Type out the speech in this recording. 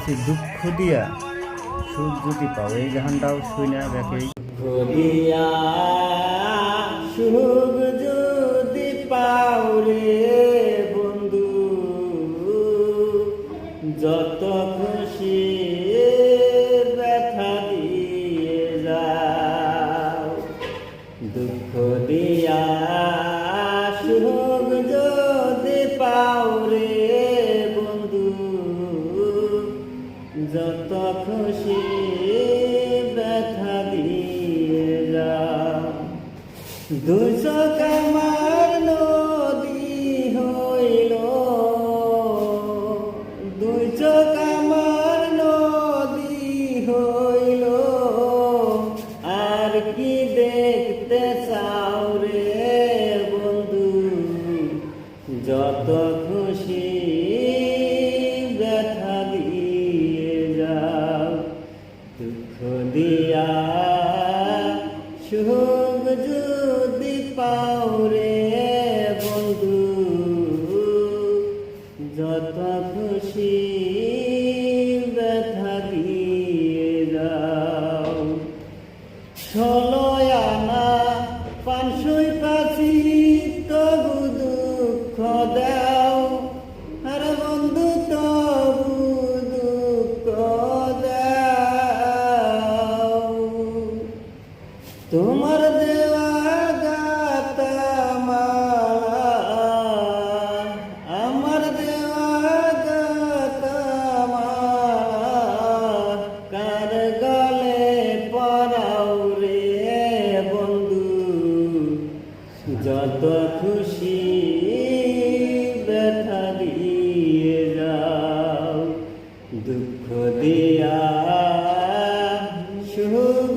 বলতেছি দুঃখ দিয়া সুখ যদি পাও, এই গানটাও শুনে দেখেই। দুঃখ দিয়া সুখ যদি পাও রে বন্ধু, যত খুশি ব্যথা দিয়ে যাও। দুঃখ দিয়া সুখ যদি পাও রে বন্ধু, যত খুশি ব্যথা দিয়ে যাও। দুই চোখ আমার নদী হইল, দুই চোখ আমার নদী হইল, আর কি দেখতে চাও রে বন্ধু, যত খুশি ব্যথা দিয়ে যাও। দুঃখ দিয়া সুখ যদি পাও রে বন্ধু, যত খুশি ব্যথা দিয়ে যাও। 16 আনা পাঁচশোই পাখি তবু দুঃখ দাও, আর বন্ধু তবু দুঃখ দাও। তোমার দেওয়া গাতা মালা, আমার দেওয়া গাতা মালা, কার গলে পরাও রে বন্ধু, যত খুশি ব্যথা দিয়ে যাও। দুঃখ দিয়া সুখ